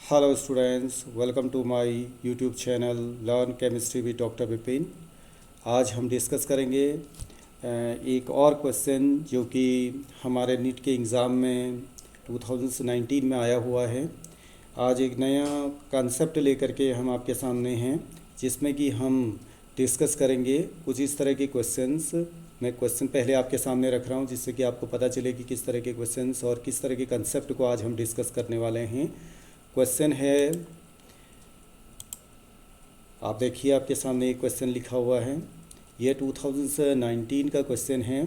Hello students, welcome to my YouTube channel learn chemistry with doctor Vipin. आज हम discuss करेंगे एक और क्वेश्चन जो कि हमारे नीट के एग्ज़ाम में 2019 में आया हुआ है। आज एक नया कॉन्सेप्ट लेकर के हम आपके सामने हैं, जिसमें कि हम डिस्कस करेंगे कुछ इस तरह के क्वेश्चंस। मैं क्वेश्चन पहले आपके सामने रख रहा हूं, जिससे कि आपको पता चले कि किस तरह के क्वेश्चंस और किस तरह के कंसेप्ट को आज हम डिस्कस करने वाले हैं। क्वेश्चन है, आप देखिए आपके सामने एक क्वेश्चन लिखा हुआ है। ये 2019 का क्वेश्चन है।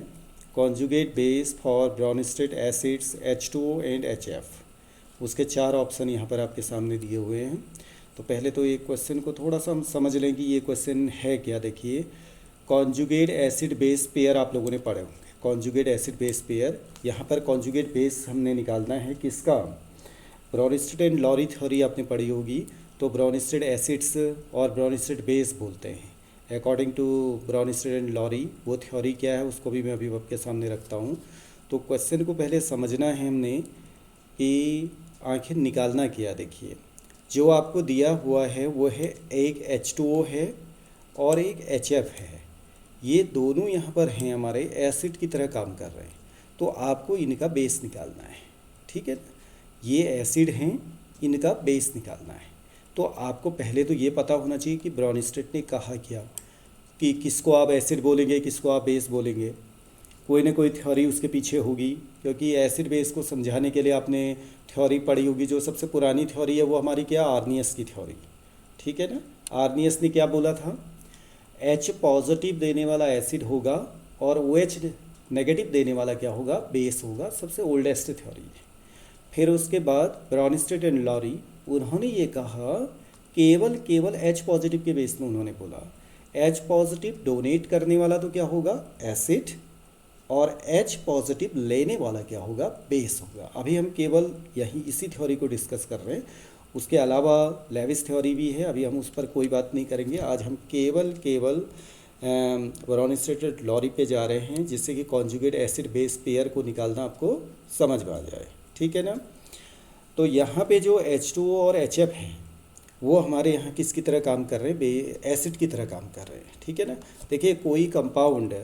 Conjugate base for Bronsted acids H2O and HF। उसके 4 ऑप्शन यहाँ पर आपके सामने दिए हुए हैं। तो पहले तो एक क्वेश्चन को थोड़ा सा हम समझ लें कि ये क्वेश्चन है क्या। देखिए, कॉन्जुगेट एसिड बेस पेयर आप लोगों ने पढ़े होंगे। कॉन्जुगेट एसिड बेस पेयर, यहाँ पर कॉन्जुगेट बेस हमने निकालना है किसका? ब्रोनिस्टेड एंड लॉरी थ्योरी आपने पढ़ी होगी। तो ब्रोनिस्टेड एसिड्स और ब्रोनिस्टेड बेस बोलते हैं अकॉर्डिंग टू ब्रोनिस्टेड एंड लॉरी। वो थ्योरी क्या है उसको भी मैं अभी आपके सामने रखता हूँ। तो क्वेश्चन को पहले समझना है हमने कि आखिर निकालना क्या। देखिए, जो आपको दिया हुआ है वो है एक H2O है और एक HF है। ये दोनों यहाँ पर हैं, हमारे एसिड की तरह काम कर रहे हैं। तो आपको इनका बेस निकालना है, ठीक है ना। ये एसिड हैं, इनका बेस निकालना है। तो आपको पहले तो ये पता होना चाहिए कि ब्रोनिस्टेड ने कहा क्या, कि किसको आप एसिड बोलेंगे, किसको आप बेस बोलेंगे। कोई ना कोई थ्योरी उसके पीछे होगी, क्योंकि एसिड बेस को समझाने के लिए आपने थ्योरी पढ़ी होगी। जो सबसे पुरानी थ्योरी है वो हमारी क्या, आर्नियस की थ्योरी, ठीक है ना। आर्नियस ने क्या बोला था? H पॉजिटिव देने वाला एसिड होगा और OH नेगेटिव देने वाला क्या होगा, बेस होगा। सबसे ओल्डेस्ट थ्योरी है। फिर उसके बाद ब्रोनिस्टेड एंड लॉरी, उन्होंने ये कहा केवल H पॉजिटिव के बेस में उन्होंने बोला H पॉजिटिव डोनेट करने वाला तो क्या होगा, एसिड, और H पॉजिटिव लेने वाला क्या होगा, बेस होगा। अभी हम केवल यही इसी थ्योरी को डिस्कस कर रहे हैं। उसके अलावा लेविस थ्योरी भी है, अभी हम उस पर कोई बात नहीं करेंगे। आज हम केवल ब्रोनिस्टेड लॉरी पे जा रहे हैं, जिससे कि कॉन्जुगेट एसिड बेस पेयर को निकालना आपको समझ में आ जाए, ठीक है ना। तो यहाँ पे जो H2O और HF हैं वो हमारे यहाँ किसकी तरह काम कर रहे हैं, एसिड की तरह काम कर रहे हैं, ठीक है ना। देखिए, कोई कंपाउंड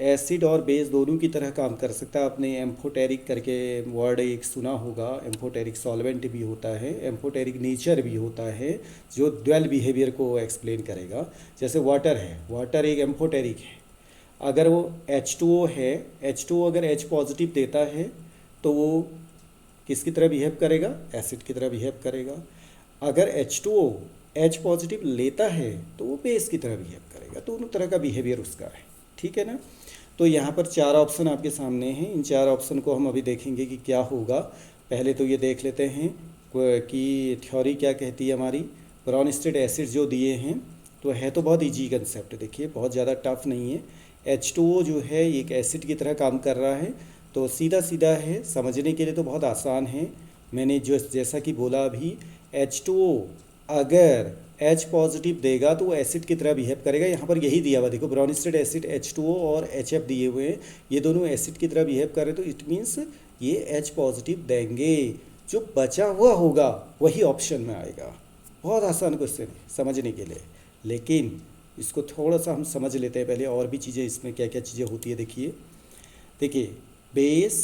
एसिड और बेस दोनों की तरह काम कर सकता है। आपने एम्फोटेरिक करके वर्ड एक सुना होगा। एम्फोटेरिक सॉल्वेंट भी होता है, एम्फोटेरिक नेचर भी होता है, जो ड्वेल बिहेवियर को एक्सप्लेन करेगा। जैसे वाटर है, वाटर एक एम्फोटेरिक है। अगर वो H2O है, H2O अगर H पॉजिटिव देता है तो वो किसकी तरह बिहेव करेगा, एसिड की तरह बिहेव करेगा। अगर H2O H पॉजिटिव लेता है तो वो बेस की तरह बिहेव करेगा। दोनों तरह का बिहेवियर उसका है, ठीक है ना। तो यहाँ पर 4 ऑप्शन आपके सामने हैं। इन 4 ऑप्शन को हम अभी देखेंगे कि क्या होगा। पहले तो ये देख लेते हैं कि थ्योरी क्या कहती है हमारी। ब्रोनिस्टेड एसिड जो दिए हैं, तो है तो बहुत ईजी कंसेप्ट। देखिए, बहुत ज़्यादा टफ नहीं है। H2O जो है एक एसिड की तरह काम कर रहा है, तो सीधा सीधा है, समझने के लिए तो बहुत आसान है। मैंने जो जैसा कि बोला अभी, H2O अगर H पॉजिटिव देगा तो वो एसिड की तरह बिहेव करेगा। यहाँ पर यही दिया हुआ, देखो, ब्रोनिस्टेड एसिड H2O और HF दिए हुए हैं, ये दोनों एसिड की तरह बिहेव कर रहे हैं। तो इट मीन्स ये H पॉजिटिव देंगे। जो बचा हुआ होगा वही ऑप्शन में आएगा। बहुत आसान क्वेश्चन है समझने के लिए, लेकिन इसको थोड़ा सा हम समझ लेते हैं पहले, और भी चीज़ें इसमें क्या क्या चीज़ें होती है। देखिए, बेस,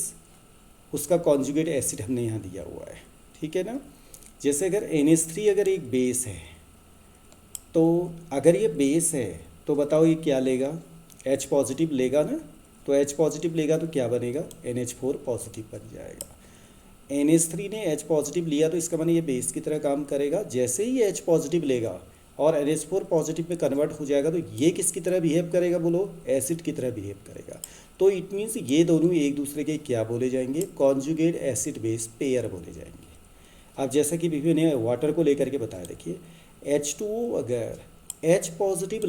उसका कॉन्जुगेट एसिड हमने यहाँ दिया हुआ है, ठीक है ना। जैसे अगर NH3 अगर एक बेस है, तो अगर ये बेस है तो बताओ ये क्या लेगा, H पॉजिटिव लेगा ना। तो H पॉजिटिव लेगा तो क्या बनेगा, NH4 पॉजिटिव बन जाएगा। NH3 ने H पॉजिटिव लिया तो इसका माने ये बेस की तरह काम करेगा। जैसे ही H पॉजिटिव लेगा और NH4 पॉजिटिव में कन्वर्ट हो जाएगा तो ये किसकी तरह बिहेव करेगा, बोलो, एसिड की तरह बिहेव करेगा। तो इट मीन्स ये दोनों एक दूसरे के क्या बोले जाएंगे, कॉन्जुगेट एसिड बेस पेयर बोले जाएंगे। अब जैसा कि भी ने वाटर को लेकर के बताया, देखिए, H2O अगर H पॉजिटिव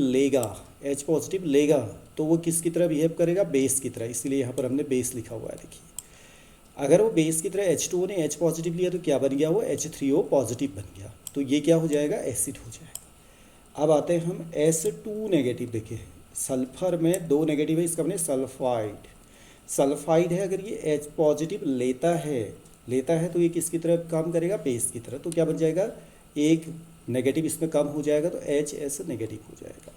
लेगा तो वो किसकी तरह बिहेव करेगा, बेस की तरह। इसीलिए यहाँ पर हमने बेस लिखा हुआ है। देखिए, अगर वो बेस की तरह H2O ने H पॉजिटिव लिया तो क्या बन गया, वो H3O पॉजिटिव बन गया। तो ये क्या हो जाएगा, एसिड हो जाएगा। अब आते हैं हम S2 नेगेटिव। देखिए, सल्फर में 2 नेगेटिव है, इसका मैंने सल्फाइड है। अगर ये H पॉजिटिव लेता है, लेता है तो ये किसकी तरह काम करेगा, बेस की तरह। तो क्या बन जाएगा, एक नेगेटिव इसमें कम हो जाएगा तो HS नेगेटिव हो जाएगा।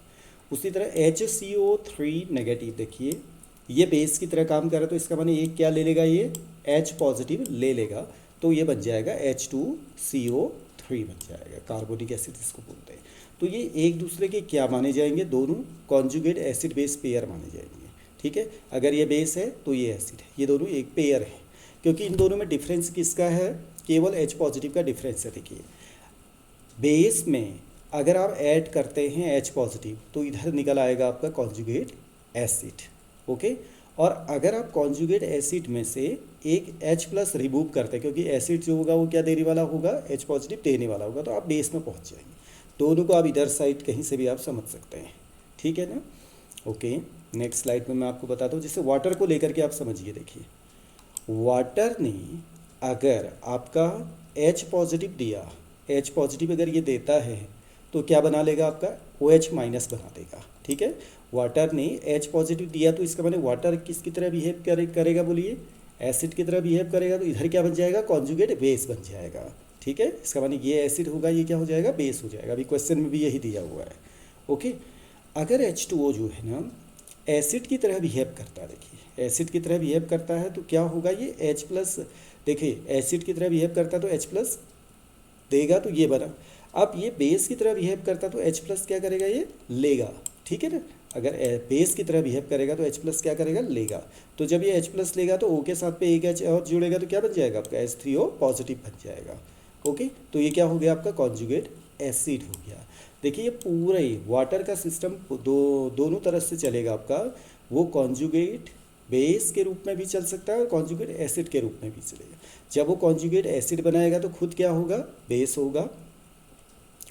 उसी तरह HCO3 नेगेटिव, देखिए ये बेस की तरह काम कर रहा है तो इसका माने एक क्या ले लेगा, ये H पॉजिटिव ले लेगा तो ये बन जाएगा H2CO3 बन जाएगा, कार्बोनिक एसिड इसको बोलते हैं। तो ये एक दूसरे के क्या माने जाएंगे, दोनों कॉन्जुगेट एसिड बेस पेयर माने जाएंगे। ठीक है, अगर ये बेस है तो ये एसिड है, ये दोनों एक पेयर है, क्योंकि इन दोनों में डिफरेंस किसका है, केवल H पॉजिटिव का डिफरेंस है। देखिए बेस में अगर आप ऐड करते हैं H पॉजिटिव तो इधर निकल आएगा आपका कॉन्जुगेट एसिड। ओके, और अगर आप कॉन्जुगेट एसिड में से एक H प्लस रिमूव करते हैं, क्योंकि एसिड जो होगा वो क्या देने वाला होगा, H पॉजिटिव देने वाला होगा, तो आप बेस में पहुंच जाएंगे। दोनों को आप इधर साइड कहीं से भी आप समझ सकते हैं। ठीक है ना। ओके, नेक्स्ट स्लाइड में मैं आपको बताता हूँ, जैसे वाटर को लेकर के आप समझिए। देखिए वाटर ने अगर आपका H पॉजिटिव दिया, H पॉजिटिव अगर ये देता है तो क्या बना लेगा, आपका OH माइनस बना देगा। ठीक है, वाटर ने H पॉजिटिव दिया तो इसका माने वाटर किसकी तरह बिहेव करेगा, बोलिए एसिड की तरह बिहेव करेगा, तो इधर क्या बन जाएगा, कॉन्जुगेट बेस बन जाएगा। ठीक है, इसका माने ये एसिड होगा, ये क्या हो जाएगा, बेस हो जाएगा। अभी क्वेश्चन में भी यही दिया हुआ है। ओके, अगर H2O जो है ना एसिड की तरह बिहेव करता है, देखिए एसिड की तरह बिहेव करता है तो क्या होगा, ये H प्लस, देखिए एसिड की तरह बिहेव करता है तो H प्लस देगा तो ये बना। अब ये बेस की तरह बिहेव करता तो H प्लस क्या करेगा, ये लेगा। ठीक है ना, अगर बेस की तरह बिहेव करेगा तो H प्लस क्या करेगा, लेगा। तो जब ये H प्लस लेगा तो O के साथ पे एक H और जुड़ेगा तो क्या बन जाएगा, आपका H3O पॉजिटिव बन जाएगा। ओके, तो ये क्या हो गया, आपका कॉन्जुगेट एसिड हो गया। देखिए ये पूरा ही वाटर का सिस्टम दोनों तरफ से चलेगा आपका, वो कॉन्जुगेट बेस के रूप में भी चल सकता है और कॉन्जुगेट एसिड के रूप में भी चलेगा। जब वो कॉन्जुगेट एसिड बनाएगा तो खुद क्या होगा, बेस होगा।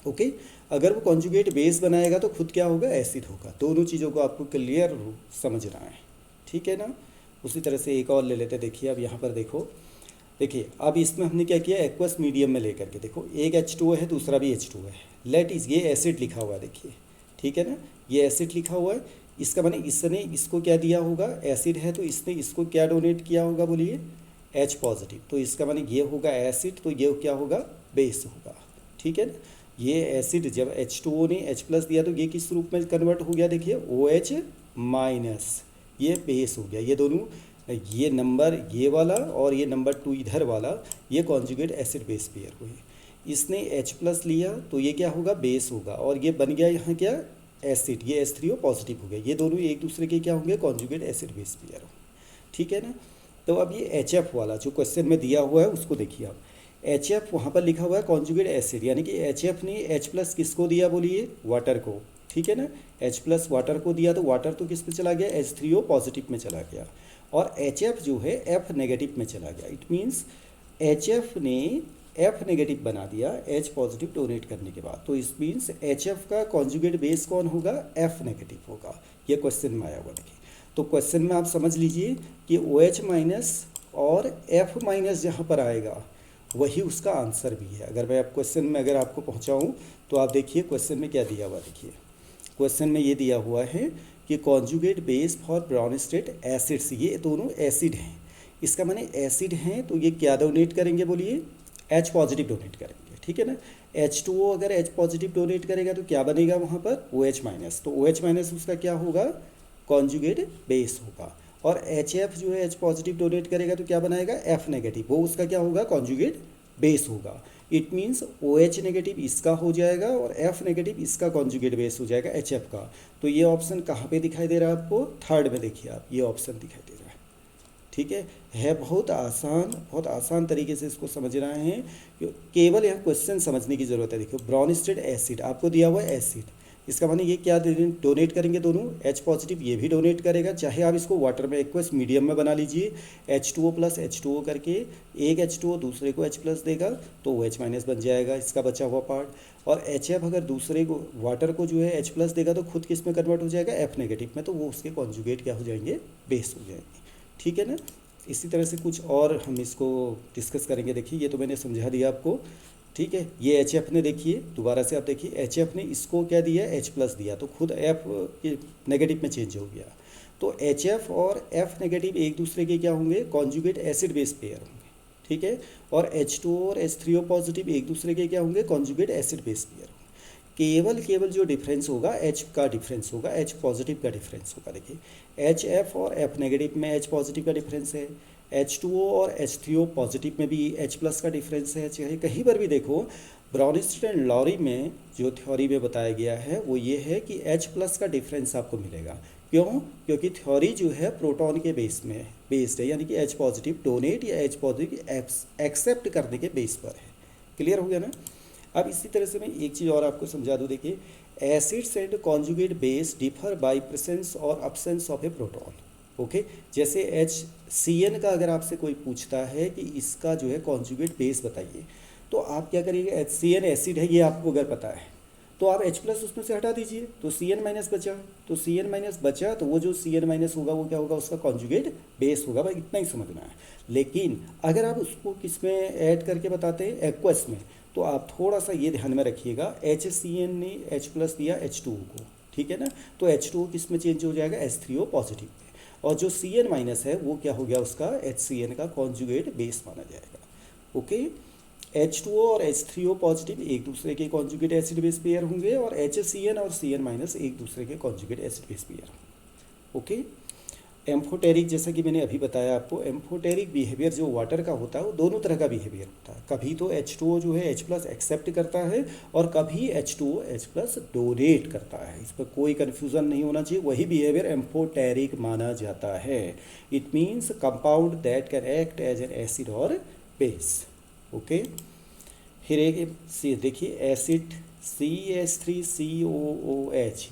ओके, अगर वो कॉन्जुगेट बेस बनाएगा तो खुद क्या होगा, एसिड होगा। दोनों चीज़ों को आपको क्लियर समझना है। ठीक है ना। उसी तरह से एक और ले लेते हैं। देखिए अब यहाँ पर देखो, देखिए अब इसमें हमने क्या किया, एक्वस मीडियम में लेकर के देखो, एक H2O है दूसरा भी H2O है, लेट इज ये एसिड लिखा हुआ है, देखिए ठीक है ना, ये एसिड लिखा हुआ है। इसका माने इसने इसको क्या दिया होगा, एसिड है तो इसने इसको क्या डोनेट किया होगा, बोलिए H पॉजिटिव। तो इसका माने ये होगा एसिड, तो ये क्या होगा, बेस होगा। ठीक है ना, ये एसिड जब H2O ने H प्लस दिया तो ये किस रूप में कन्वर्ट हो गया, देखिए OH माइनस, ये बेस हो गया। ये दोनों, ये नंबर ये वाला और ये नंबर 2 इधर वाला, ये कॉन्जुगेट एसिड बेस पेयर हुए। इसने H प्लस लिया तो ये क्या होगा, बेस होगा, और ये बन गया यहाँ क्या, एसिड, ये H3O पॉजिटिव हो गया। ये दोनों एक दूसरे के क्या होंगे, कॉन्जुगेट एसिड बेस पेयर होंगे। ठीक है ना। तो अब ये HF वाला जो क्वेश्चन में दिया हुआ है उसको देखिए आप, HF वहाँ पर लिखा हुआ है कॉन्जुगेट एसिड, यानी कि HF ने H प्लस किसको दिया, बोलिए वाटर को। ठीक है ना, H प्लस वाटर को दिया तो वाटर तो किस में चला गया, H3O पॉजिटिव में चला गया, और HF जो है F नेगेटिव में चला गया। इट मीन्स HF ने F नेगेटिव बना दिया H पॉजिटिव डोनेट करने के बाद। तो इस मीन्स HF का कॉन्जुगेट बेस कौन होगा, F नेगेटिव होगा। ये क्वेश्चन में आया हुआ। देखिए तो क्वेश्चन में आप समझ लीजिए कि OH माइनस और F माइनस जहाँ पर आएगा वही उसका आंसर भी है। अगर मैं आप क्वेश्चन में अगर आपको पहुँचाऊँ तो आप देखिए क्वेश्चन में क्या दिया हुआ। देखिए क्वेश्चन में ये दिया हुआ है कि कॉन्जुगेट बेस फॉर ब्राउनस्टेट एसिड्स, ये दोनों एसिड हैं। इसका माने एसिड हैं तो ये क्या डोनेट करेंगे, बोलिए H पॉजिटिव डोनेट करेंगे। ठीक है ना, H2O अगर H पॉजिटिव डोनेट करेगा तो क्या बनेगा वहाँ पर, OH माइनस। तो OH माइनस उसका क्या होगा, कॉन्जुगेट बेस होगा, और HF जो है H पॉजिटिव डोनेट करेगा तो क्या बनाएगा, F नेगेटिव, वो उसका क्या होगा, कॉन्जुगेट बेस होगा। इट मीन्स OH नेगेटिव इसका हो जाएगा और F नेगेटिव इसका कॉन्जुगेट बेस हो जाएगा HF का। तो ये ऑप्शन कहाँ पे दिखाई दे रहा है आपको, थर्ड में देखिए आप, ये ऑप्शन दिखाई दे रहा है। ठीक है बहुत आसान तरीके से इसको समझ रहे हैं। केवल यहाँ क्वेश्चन समझने की ज़रूरत है। देखिए ब्राउनस्टेट एसिड आपको दिया हुआ है एसिड, इसका माने ये क्या डोनेट करेंगे, दोनों H पॉजिटिव ये भी डोनेट करेगा। चाहे आप इसको वाटर में एक्वस मीडियम में बना लीजिए, H2O प्लस H2O करके, एक H2O दूसरे को H प्लस देगा तो OH माइनस बन जाएगा इसका बचा हुआ पार्ट, और HF अगर दूसरे को वाटर को जो है H प्लस देगा तो खुद किस में कन्वर्ट हो जाएगा, F नेगेटिव में, तो वो उसके कॉन्जुगेट क्या हो जाएंगे, बेस हो जाएंगे। ठीक है ना। इसी तरह से कुछ और हम इसको डिस्कस करेंगे। देखिए ये तो मैंने समझा दिया आपको। ठीक है, ये HF ने देखिए दोबारा से आप देखिए, HF ने इसको क्या दिया, H प्लस दिया, तो खुद F नेगेटिव में चेंज हो गया। तो HF और F नेगेटिव एक दूसरे के क्या होंगे, कॉन्जुगेट एसिड बेस पेयर होंगे। ठीक है। और H2O और H3O पॉजिटिव एक दूसरे के क्या होंगे, कॉन्जुगेट एसिड बेस पेयर। केवल जो डिफरेंस होगा H का डिफरेंस होगा, H पॉजिटिव का डिफरेंस होगा। देखिए HF और F नेगेटिव में H पॉजिटिव का डिफरेंस है, H2O और H3O पॉजिटिव में भी H प्लस का डिफरेंस है। चाहे कहीं पर भी देखो, ब्राउनिस्ट एंड लॉरी में जो थ्योरी में बताया गया है वो ये है कि H प्लस का डिफरेंस आपको मिलेगा। क्यों? क्योंकि थ्योरी जो है प्रोटॉन के बेस में बेस्ड है, यानी कि H पॉजिटिव डोनेट या H पॉजिटिव एक्सेप्ट करने के बेस पर है। क्लियर हो गया ना? अब इसी तरह से मैं एक चीज़ और आपको समझा दूँ। देखिए acids and conjugate base differ by presence और absence of A proton. Okay, जैसे HCN का अगर आपसे कोई पूछता है कि इसका जो है कॉन्जुगेट बेस बताइए, तो आप क्या करिएगा, HCN एसिड है ये आपको अगर पता है तो आप H प्लस उसमें से हटा दीजिए, तो Cn माइनस बचा। तो Cn माइनस बचा तो वो जो Cn माइनस होगा वो क्या होगा, उसका कॉन्जुगेट बेस होगा। भाई इतना ही समझना है। लेकिन अगर आप उसको किस में ऐड करके बताते हैं, एक्वस में, तो आप थोड़ा सा ये ध्यान में रखिएगा, HCN ने H प्लस दिया H2O को, ठीक है ना, तो H2O किस में चेंज हो जाएगा, H3O पॉजिटिव में, और जो Cn माइनस है वो क्या हो गया, उसका HCN का कॉन्जुगेट बेस माना जाएगा। ओके, H2O और H3O पॉजिटिव एक दूसरे के कॉन्जुगेट एसिड बेस पेयर होंगे, और HCN और Cn माइनस एक दूसरे के कॉन्जुगेट एसिड बेस पेयर होंगे। ओके, एम्फोटेरिक, जैसा कि मैंने अभी बताया आपको, एम्फोटेरिक बिहेवियर जो वाटर का होता है वो दोनों तरह का बिहेवियर होता है। कभी तो H2O जो है H प्लस एक्सेप्ट करता है, और कभी H2O H प्लस डोनेट करता है। इस पर कोई कन्फ्यूज़न नहीं होना चाहिए, वही बिहेवियर एम्फोटेरिक माना जाता है। It means compound that can act as an acid और बेस। ओके, फिर एक देखिए एसिड CH3COOH,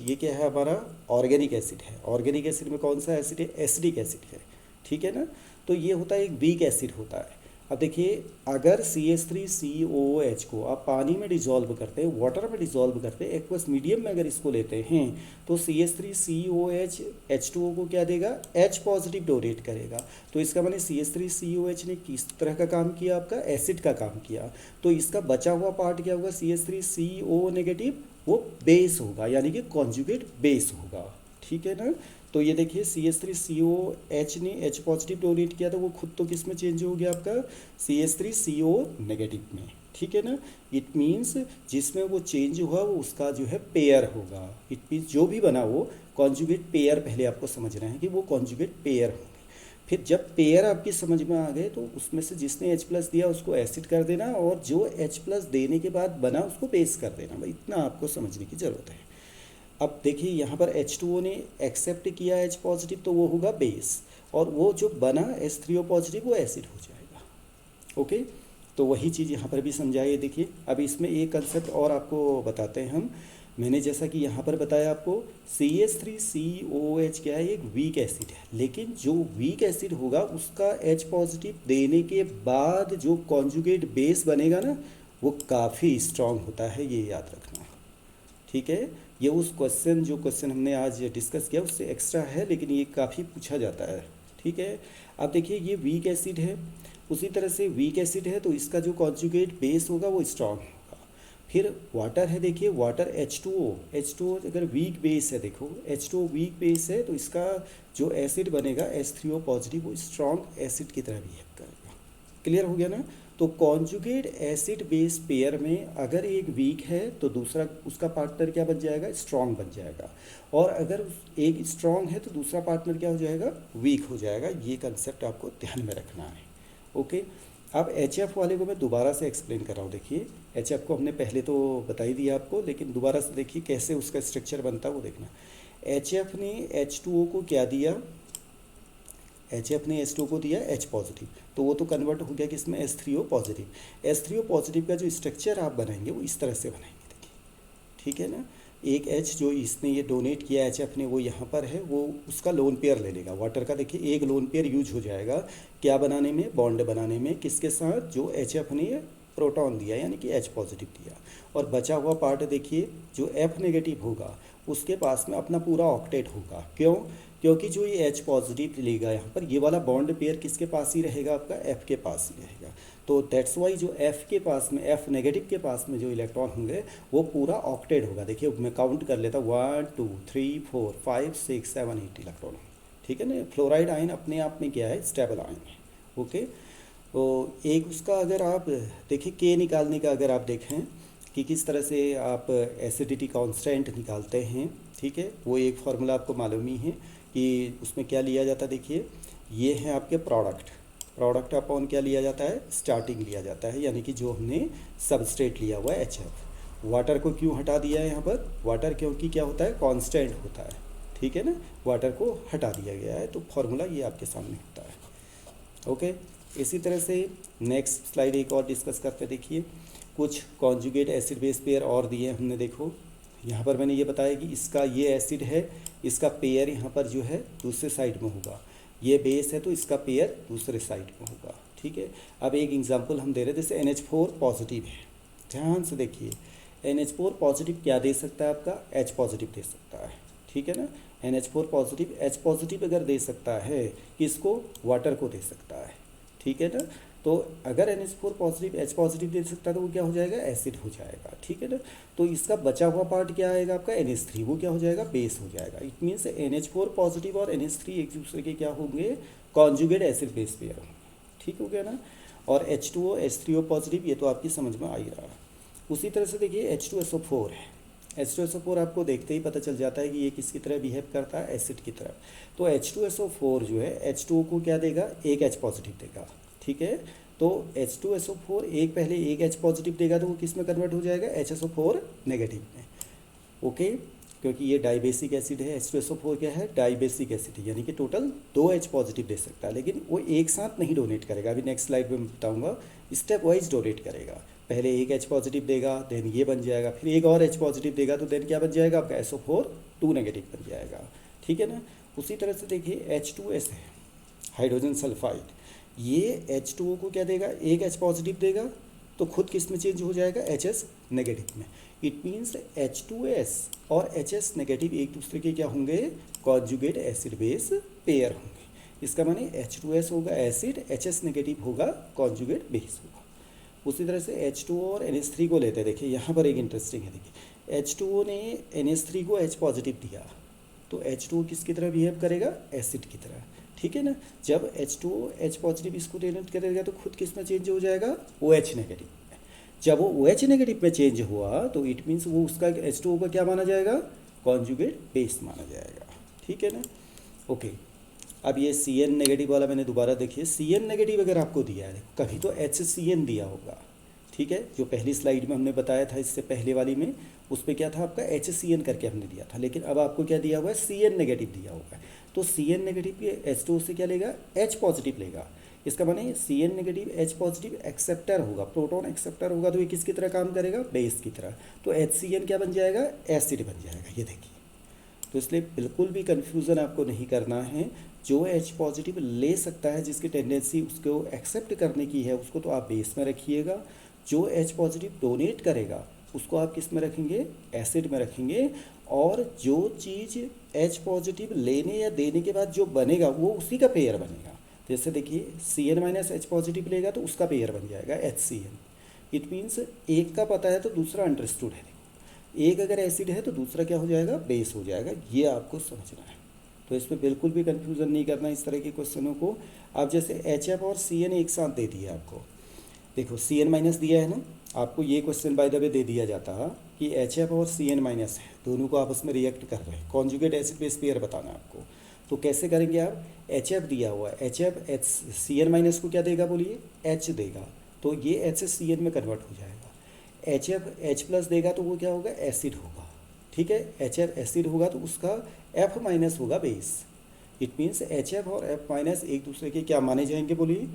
ये क्या है, हमारा ऑर्गेनिक एसिड है। ऑर्गेनिक एसिड में कौन सा एसिड है, एसिडिक एसिड है, ठीक है ना। तो ये होता है एक वीक एसिड होता है। अब देखिए अगर CH3COOH को आप पानी में डिजॉल्व करते हैं, वाटर में डिजॉल्व करते हैं, एक्वस मीडियम में अगर इसको लेते हैं, तो CH3COH H2O को क्या देगा, H पॉजिटिव डोनेट करेगा। तो इसका माने CH3COH ने किस तरह का काम किया, आपका एसिड का काम किया। तो इसका बचा हुआ पार्ट क्या होगा, CH3CO नेगेटिव, वो बेस होगा, यानी कि कॉन्जुगेट बेस होगा, ठीक है ना। तो ये देखिए CH3COH ने H पॉजिटिव डोनेट किया, तो वो खुद तो किस में चेंज हो गया, आपका CH3CO नेगेटिव में, ठीक है ना। इट मीन्स जिसमें वो चेंज हुआ वो उसका जो है पेयर होगा। इट मीन्स जो भी बना वो कॉन्जुगेट पेयर, पहले आपको समझना है कि वो कॉन्जुगेट पेयर होंगे। फिर जब पेयर आपकी समझ में आ गए तो उसमें से जिसने H प्लस दिया उसको एसिड कर देना, और जो H प्लस देने के बाद बना उसको बेस कर देना। भाई इतना आपको समझने की ज़रूरत है। अब देखिए यहाँ पर H2O ने एक्सेप्ट किया H पॉजिटिव, तो वो होगा बेस, और वो जो बना H3O पॉजिटिव वो एसिड हो जाएगा। ओके, तो वही चीज़ यहाँ पर भी समझाइए। देखिए अब इसमें एक कंसेप्ट और आपको बताते हैं हम। मैंने जैसा कि यहाँ पर बताया आपको, CH3COOH क्या है, एक वीक एसिड है, लेकिन जो वीक एसिड होगा उसका H पॉजिटिव देने के बाद जो कॉन्जुगेट बेस बनेगा ना, वो काफ़ी स्ट्रांग होता है, ये याद रखना, ठीक है। ये उस जो क्वेश्चन हमने आज डिस्कस किया उससे एक्स्ट्रा है, लेकिन ये काफ़ी पूछा जाता है, ठीक है। अब देखिए ये वीक एसिड है, उसी तरह से वीक एसिड है तो इसका जो कॉन्जुगेट बेस होगा वो स्ट्रांग होगा। फिर वाटर है, देखिए वाटर H2O अगर वीक बेस है, देखो H2O वीक बेस है तो इसका जो एसिड बनेगा H3O पॉजिटिव, वो स्ट्रांग एसिड की तरह बिहेव करेगा। क्लियर हो गया ना। तो कॉन्जुगेट एसिड बेस पेयर में अगर एक वीक है तो दूसरा उसका पार्टनर क्या बन जाएगा, स्ट्रांग बन जाएगा, और अगर एक स्ट्रांग है तो दूसरा पार्टनर क्या हो जाएगा, वीक हो जाएगा। ये कंसेप्ट आपको ध्यान में रखना है। ओके, अब HF वाले को मैं दोबारा से एक्सप्लेन कर रहा हूँ। देखिए HF को हमने पहले तो बता ही दिया आपको, लेकिन दोबारा से देखिए कैसे उसका स्ट्रक्चर बनता है वो देखना। HF ने H2O को क्या दिया, HF ने H2O को दिया H पॉजिटिव, तो वो तो कन्वर्ट हो गया किसमें, H3O पॉजिटिव। H3O पॉजिटिव का जो स्ट्रक्चर आप बनाएंगे वो इस तरह से बनाएंगे, देखिए, ठीक है ना। एक H जो इसने ये डोनेट किया HF ने, वो यहाँ पर है, वो उसका लोन पेयर ले लेगा वाटर का। देखिए एक लोन पेयर यूज हो जाएगा क्या बनाने में, बॉन्ड बनाने में, किसके साथ, जो HF ने प्रोटॉन दिया यानी कि H पॉजिटिव दिया, और बचा हुआ पार्ट देखिए जो F नेगेटिव होगा उसके पास में अपना पूरा ऑक्टेट होगा। क्यों, क्योंकि जो ये H पॉजिटिव लेगा यहाँ पर, ये वाला बॉन्ड पेयर किसके पास ही रहेगा, आपका F के पास ही रहेगा। तो दैट्स वाई जो F के पास में, F नेगेटिव के पास में जो इलेक्ट्रॉन होंगे वो पूरा ऑक्टेट होगा। देखिए मैं काउंट कर लेता हूँ, 1 2 3 4 5 6 7 8 इलेक्ट्रॉन, ठीक है ना। फ्लोराइड आयन अपने आप में क्या है, स्टेबल आयन है। ओके, तो एक उसका अगर आप देखिए के निकालने का अगर आप देखें कि किस तरह से आप एसिडिटी कांस्टेंट निकालते हैं, ठीक है, वो एक फार्मूला आपको मालूम ही है कि उसमें क्या लिया जाता है। देखिए ये है आपके प्रोडक्ट अपॉन क्या लिया जाता है, स्टार्टिंग लिया जाता है, यानी कि जो हमने सबस्ट्रेट लिया हुआ है HF। वाटर को क्यों हटा दिया है यहाँ पर, वाटर क्योंकि क्या होता है, कांस्टेंट होता है, ठीक है ना, वाटर को हटा दिया गया है, तो फार्मूला ये आपके सामने होता है। ओके, इसी तरह से नेक्स्ट स्लाइड एक और डिस्कस करते, देखिए कुछ कॉन्जुगेट एसिड बेस पेयर और दिए हमने। देखो यहाँ पर मैंने ये बताया कि इसका ये एसिड है, इसका पेयर यहाँ पर जो है दूसरे साइड में होगा, ये बेस है तो इसका पेयर दूसरे साइड में होगा, ठीक है। अब एक एग्जांपल हम दे रहे हैं, जैसे NH4 पॉजिटिव है, ध्यान से देखिए, NH4 पॉजिटिव क्या दे सकता है, आपका H पॉजिटिव दे सकता है, ठीक है ना। NH4 पॉजिटिव H पॉजिटिव अगर दे सकता है, किसको, वाटर को दे सकता है, ठीक है ना। तो अगर NH4 पॉजिटिव H पॉजिटिव दे सकता है तो वो क्या हो जाएगा, एसिड हो जाएगा, ठीक है ना। तो इसका बचा हुआ पार्ट क्या आएगा आपका, NH3, वो क्या हो जाएगा, बेस हो जाएगा। इट मीन्स NH4 पॉजिटिव और NH3 एक दूसरे के क्या होंगे, कॉन्जुगेट एसिड बेस पेयर होंगे, ठीक हो गया ना। और H2O H3O पॉजिटिव, ये तो आपकी समझ में आ ही रहा है। उसी तरह से देखिए H2SO4 है, H2SO4 आपको देखते ही पता चल जाता है कि ये किसकी तरह बिहेव करता है, एसिड की तरह। तो H2SO4 जो है H2O को क्या देगा, एक H पॉजिटिव देगा, ठीक है। तो H2SO4 एक पहले एक H पॉजिटिव देगा तो वो किस में कन्वर्ट हो जाएगा, HSO4 नेगेटिव में, ओके। क्योंकि ये डाइबेसिक एसिड है, H2SO4 क्या है, डाइबेसिक एसिड है, यानी कि टोटल 2 H पॉजिटिव दे सकता है, लेकिन वो एक साथ नहीं डोनेट करेगा। अभी नेक्स्ट स्लाइड में बताऊंगा, स्टेप वाइज डोनेट करेगा। पहले एक H पॉजिटिव देगा, देन ये बन जाएगा, फिर एक और H पॉजिटिव देगा तो देन क्या बन जाएगा आपका, SO4 2 नेगेटिव बन जाएगा, ठीक है ना। उसी तरह से देखिए H2S है, हाइड्रोजन सल्फाइड, ये H2O को क्या देगा, एक H पॉजिटिव देगा तो खुद किस में चेंज हो जाएगा, HS नेगेटिव में। इट मीन्स H2S और HS नेगेटिव एक दूसरे के क्या होंगे, कॉन्जुगेट एसिड बेस पेयर होंगे। इसका माने H2S होगा एसिड, HS नेगेटिव होगा कॉन्जुगेट बेस होगा। उसी तरह से H2O और NH3 को लेते हैं। देखिए यहाँ पर एक इंटरेस्टिंग है, देखिए H2O ने NH3 को H पॉजिटिव दिया तो H2O किसकी तरह बिहेव करेगा, एसिड की तरह, ठीक है ना। जब H2O H पॉजिटिव इसको डोनेट करेगा तो खुद किस में चेंज हो जाएगा, OH नेगेटिव में। जब वो OH नेगेटिव में चेंज हुआ तो इट मीन्स वो उसका H2O का क्या माना जाएगा, कॉन्जुगेट बेस माना जाएगा, ठीक है ना। ओके, अब ये CN नेगेटिव वाला मैंने दोबारा देखिए, CN नेगेटिव अगर आपको दिया है, कभी तो HCN दिया होगा, ठीक है। जो पहली स्लाइड में हमने बताया था, इससे पहले वाली में, उस पर क्या था आपका HCN करके हमने दिया था, लेकिन अब आपको क्या दिया हुआ है, CN नेगेटिव दिया हुआ है। तो CN नेगेटिव के H2O से क्या लेगा, H पॉजिटिव लेगा। इसका माने CN negative H positive acceptor होगा, प्रोटॉन एक्सेप्टर होगा, तो ये किसकी तरह काम करेगा, बेस की तरह। तो HCN क्या बन जाएगा, एसिड बन जाएगा, ये देखिए। तो इसलिए बिल्कुल भी कन्फ्यूज़न आपको नहीं करना है। जो H पॉजिटिव ले सकता है, जिसकी टेंडेंसी उसको एक्सेप्ट करने की है, उसको तो आप बेस में रखिएगा। जो H पॉजिटिव डोनेट करेगा उसको आप किस में रखेंगे, एसिड में रखेंगे। और जो चीज़ H पॉजिटिव लेने या देने के बाद जो बनेगा वो उसी का पेयर बनेगा। जैसे देखिए CN माइनस H पॉजिटिव लेगा तो उसका पेयर बन जाएगा HCN। इट मीन्स एक का पता है तो दूसरा अंडरस्टूड है। एक अगर एसिड है तो दूसरा क्या हो जाएगा, बेस हो जाएगा। ये आपको समझना है, तो इसमें बिल्कुल भी कन्फ्यूज़न नहीं करना इस तरह के क्वेश्चनों को। अब जैसे HF और CN एक साथ दे दिया आपको, देखो CN माइनस दिया है ना आपको, ये क्वेश्चन बाय द वे दे दिया जाता है कि HF और CN माइनस है, दोनों को आपस में रिएक्ट कर रहे हैं, कॉन्जुगेट एसिड बेस पेयर बताना है आपको। तो कैसे करेंगे आप, HF दिया हुआ है, HF CN माइनस को क्या देगा बोलिए, H देगा, तो ये H से CN में कन्वर्ट हो जाएगा। HF H प्लस देगा तो वो क्या होगा, एसिड होगा, ठीक है। HF एसिड होगा तो उसका F माइनस होगा बेस। इट मीन्स HF और F माइनस एक दूसरे के क्या माने जाएंगे बोलिए,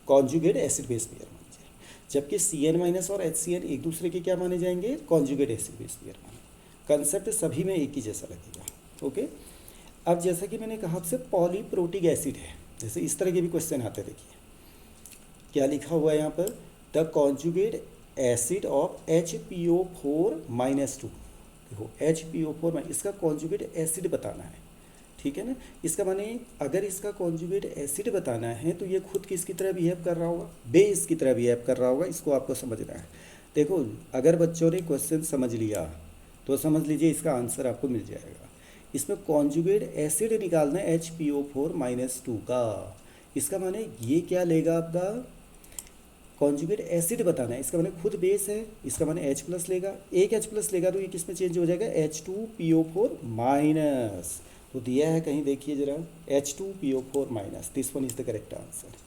कॉन्जुगेट एसिड बेस पेयर माने जाएंगे। जबकि CN माइनस और HCN एक दूसरे के क्या माने जाएंगे, कॉन्जुगेट एसिड बेस पेयर माने। कंसेप्ट सभी में एक ही जैसा लगेगा, ओके। अब जैसा कि मैंने कहा आपसे पॉलीप्रोटिक एसिड है, जैसे इस तरह के भी क्वेश्चन आते, देखिए क्या लिखा हुआ है यहाँ पर, the conjugate acid of HPO4-2। देखो HPO4, इसका कॉन्जुगेट एसिड बताना है, ठीक है ना। इसका माने अगर इसका कॉन्जुगेट एसिड बताना है तो ये खुद किसकी तरह बिहेव कर रहा होगा, बेस की तरह बिहेव कर रहा होगा। इसको आपको समझना है। देखो अगर बच्चों ने क्वेश्चन समझ लिया तो समझ लीजिए इसका आंसर आपको मिल जाएगा। इसमें कॉन्जुगेट एसिड निकालना है HPO4-2 का। इसका माने ये क्या लेगा आपका, कॉन्जुगेट एसिड बताना है, इसका माने खुद बेस है, इसका माने H प्लस लेगा, एक H प्लस लेगा तो ये किस में चेंज हो जाएगा, H2PO4 माइनस। तो दिया है कहीं देखिए जरा, H2PO4 minus, this one is the correct answer.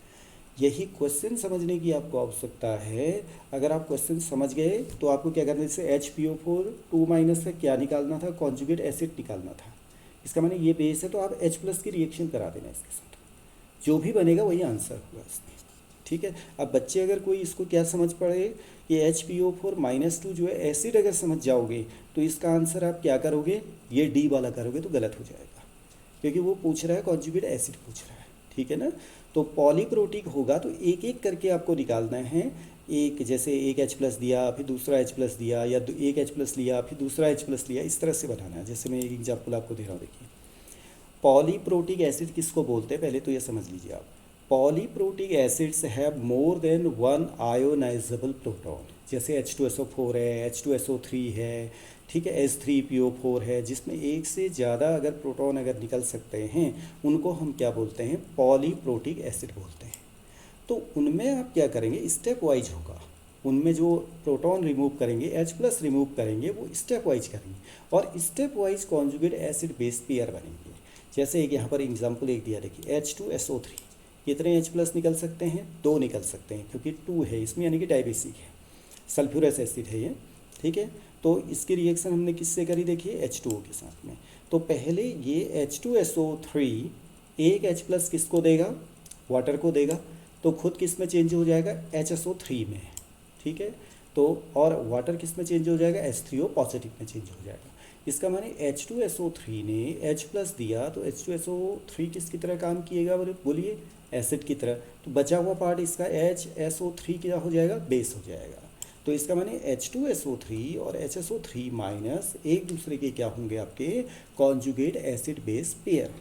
यही क्वेश्चन समझने की आपको आवश्यकता है। अगर आप क्वेश्चन समझ गए तो आपको क्या करना है, जैसे HPO4 2 माइनस का क्या निकालना था, कॉन्जुगेट एसिड निकालना था। इसका माने ये बेस है तो आप H प्लस की रिएक्शन करा देना इसके साथ, जो भी बनेगा वही आंसर होगा इसमें। ठीक है, अब बच्चे अगर कोई इसको क्या समझ पड़े, ये HPO4 माइनस 2 जो है एसिड अगर समझ जाओगे तो इसका आंसर आप क्या करोगे, ये डी वाला करोगे तो गलत हो जाएगा, क्योंकि वो पूछ रहा है कॉन्जुगेट एसिड पूछ रहा है। ठीक है ना, तो पॉलीप्रोटिक होगा तो एक एक करके आपको निकालना है। एक जैसे एक H प्लस दिया फिर दूसरा H प्लस दिया, या एक H प्लस लिया फिर दूसरा H प्लस लिया, इस तरह से बनाना है। जैसे मैं एक एग्जाम्पल आपको दे रहा हूँ, देखिए पॉलीप्रोटिक एसिड किसको बोलते हैं, पहले तो ये समझ लीजिए आप। Polyprotic acids have more than one ionisable proton, जैसे H2SO4 है, H2SO3 है, ठीक है, H3PO4 है, जिसमें एक से ज़्यादा अगर प्रोटॉन अगर निकल सकते हैं उनको हम क्या बोलते हैं, पॉलीप्रोटिक एसिड बोलते हैं। तो उनमें आप क्या करेंगे, स्टेप वाइज होगा, उनमें जो प्रोटॉन रिमूव करेंगे, H प्लस रिमूव करेंगे, वो स्टेप वाइज करेंगे और step wise conjugate acid base pair बनेंगे। जैसे एक यहाँ पर एग्जाम्पल एक दिया, देखिए H2SO3, कितने H प्लस निकल सकते हैं, 2 निकल सकते हैं, क्योंकि 2 है इसमें, यानी कि डाइबेसिक है, सल्फ्यूरस एसिड है ये। ठीक है, तो इसकी रिएक्शन हमने किससे करी, देखिए H2O के साथ में। तो पहले ये H2SO3 एक H प्लस किसको देगा, वाटर को देगा, तो खुद किस में चेंज हो जाएगा, HSO3 में। ठीक है, तो और वाटर किस में चेंज हो जाएगा, H3O पॉजिटिव में चेंज हो जाएगा। इसका माने H2SO3 ने H प्लस दिया तो H2SO3 किसकी तरह काम किएगा, बोलिए एसिड की तरह। तो बचा हुआ पार्ट इसका HSO3 क्या हो जाएगा, बेस हो जाएगा। तो इसका माने H2SO3 और HSO3 माइनस एक दूसरे के क्या होंगे, आपके कॉन्जुगेट एसिड बेस पेयर।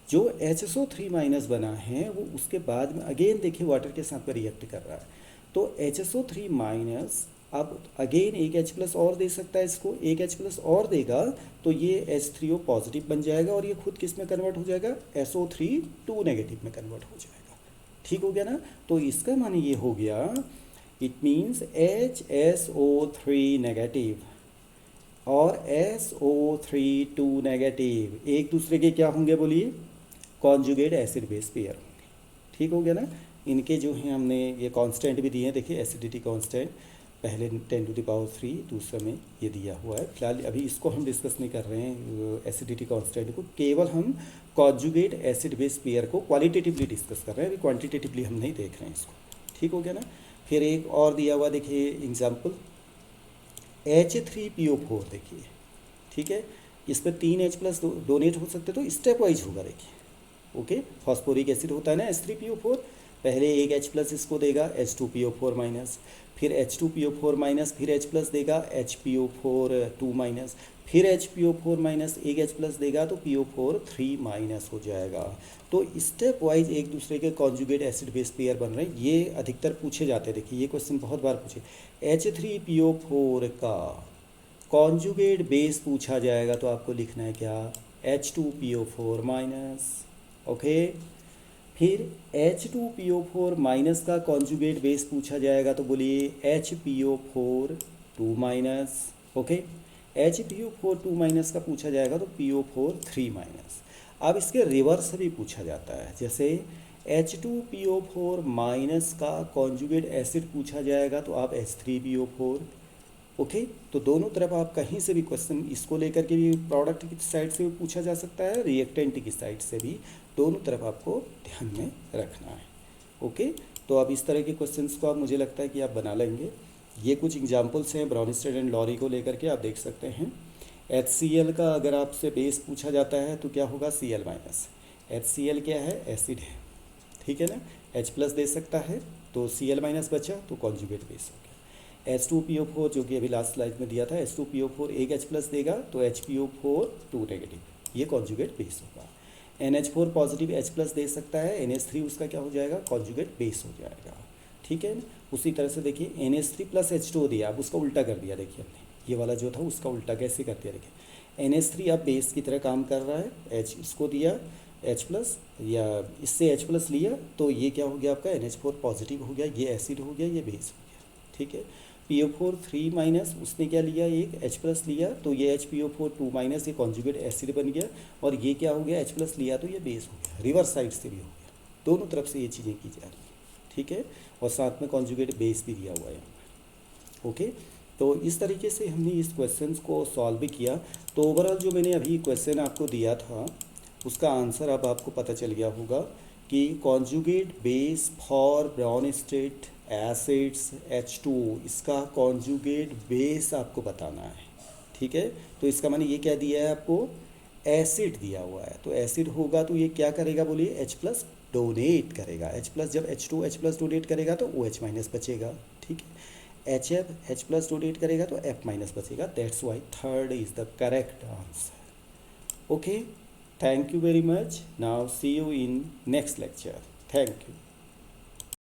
जो HSO3 माइनस बना है वो उसके बाद में अगेन देखिए वाटर के साथ में रिएक्ट कर रहा है, तो HSO3 माइनस अब अगेन एक H प्लस और दे सकता है इसको, एक H प्लस और देगा तो ये H3O पॉजिटिव बन जाएगा और ये खुद किस में कन्वर्ट हो जाएगा, SO3 2 नेगेटिव में कन्वर्ट हो जाएगा। ठीक हो गया ना, तो इसका माने ये हो गया, इट मीन्स HSO3 नेगेटिव और SO3 2 नेगेटिव एक दूसरे के क्या होंगे, बोलिए कॉन्जुगेट एसिड बेस पेयर होंगे। ठीक हो गया ना, इनके जो हैं हमने ये कांस्टेंट भी दिए हैं, देखिए एसिडिटी कांस्टेंट पहले 10⁻3, दूसरे में ये दिया हुआ है। फिलहाल अभी इसको हम डिस्कस नहीं कर रहे हैं एसिडिटी कांस्टेंट को, केवल हम कॉन्जुगेट एसिड बेस पेयर को क्वालिटेटिवली डिस्कस कर रहे हैं, अभी क्वांटिटेटिवली हम नहीं देख रहे हैं इसको। ठीक हो गया ना, फिर एक और दिया हुआ देखिए एग्जाम्पल H3PO4 देखिए। ठीक है, इस पर 3 H प्लस डोनेट हो सकते, तो स्टेप वाइज होगा देखिए। ओके, फॉस्फोरिक एसिड होता है ना H3PO4, पहले एक H प्लस इसको देगा H2PO4 माइनस, फिर H2PO4 माइनस, फिर H प्लस देगा HPO4 2 माइनस, फिर HPO4 माइनस एक H प्लस देगा तो PO4 3 माइनस हो जाएगा। तो स्टेप वाइज एक दूसरे के कॉन्जुगेट एसिड बेस पेयर बन रहे हैं, ये अधिकतर पूछे जाते हैं। देखिए ये क्वेश्चन बहुत बार पूछे, H3PO4 का कॉन्जुगेट बेस पूछा जाएगा तो आपको लिखना है क्या, H2PO4 माइनस। ओके, फिर H2PO4 माइनस का कॉन्जुगेट बेस पूछा जाएगा तो बोलिए HPO4 2 minus. Okay, HPO4 2 minus का पूछा जाएगा तो PO4 3 माइनस। अब इसके रिवर्स भी पूछा जाता है, जैसे H2PO4 माइनस का कॉन्जुगेट एसिड पूछा जाएगा तो आप H3PO4। ओके, तो दोनों तरफ आप कहीं से भी क्वेश्चन इसको लेकर के भी प्रोडक्ट की साइड से भी पूछा जा सकता है, रिएक्टेंट की साइड से भी, दोनों तरफ आपको ध्यान में रखना है। ओके, तो अब इस तरह के क्वेश्चंस को आप, मुझे लगता है कि आप बना लेंगे। ये कुछ एग्जांपल्स हैं ब्राउनिस्टेड एंड लॉरी को लेकर के, आप देख सकते हैं। HCl का अगर आपसे बेस पूछा जाता है तो क्या होगा, Cl माइनस। HCl क्या है, एसिड है। ठीक है ना, H प्लस दे सकता है तो Cl माइनस बचा तो कॉन्जुगेट बेस हो गया। H2PO4 जो कि अभी लास्ट स्लाइड में दिया था, H2PO4 एक H प्लस देगा तो HPO4 2 नेगेटिव, ये कॉन्जुगेट बेस होगा। NH4 पॉजिटिव H प्लस दे सकता है, NH3 उसका क्या हो जाएगा, कॉन्जुगेट बेस हो जाएगा। ठीक है, उसी तरह से देखिए NH3 प्लस H2 दिया, अब उसका उल्टा कर दिया। देखिए हमने ये वाला जो था उसका उल्टा कैसे कर दिया, देखिए NH3 अब बेस की तरह काम कर रहा है, H इसको दिया, H प्लस, या इससे H प्लस लिया तो ये क्या हो गया आपका NH4 पॉजिटिव हो गया, ये एसिड हो गया, ये बेस हो गया, ठीक है। PO4 3 माइनस, उसने क्या लिया, एक H प्लस लिया तो ये HPO4 2 माइनस, ये कॉन्जुगेट एसिड बन गया, और ये क्या हो गया, H प्लस लिया तो ये बेस हो गया, रिवर्स साइड से भी हो गया, दोनों तरफ से ये चीज़ें की जा रही हैं, ठीक है। और साथ में कॉन्जुगेट बेस भी दिया हुआ है यहाँ पर, ओके। तो इस तरीके से हमने इस क्वेश्चन को सॉल्व भी किया। तो ओवरऑल जो मैंने अभी क्वेश्चन आपको दिया था उसका आंसर अब आपको पता चल गया होगा कि conjugate base for brown state acids H2O, इसका कॉन्जुगेट बेस आपको बताना है, ठीक है। तो इसका माने ये क्या दिया है आपको, एसिड दिया हुआ है, तो एसिड होगा तो ये क्या करेगा बोलिए, H प्लस डोनेट करेगा, H प्लस जब H2 H प्लस डोनेट करेगा तो OH माइनस बचेगा, ठीक है। HF H प्लस डोनेट करेगा तो F माइनस बचेगा, that's why third is the correct answer, okay. Thank you very much. Now see you in next lecture. Thank you.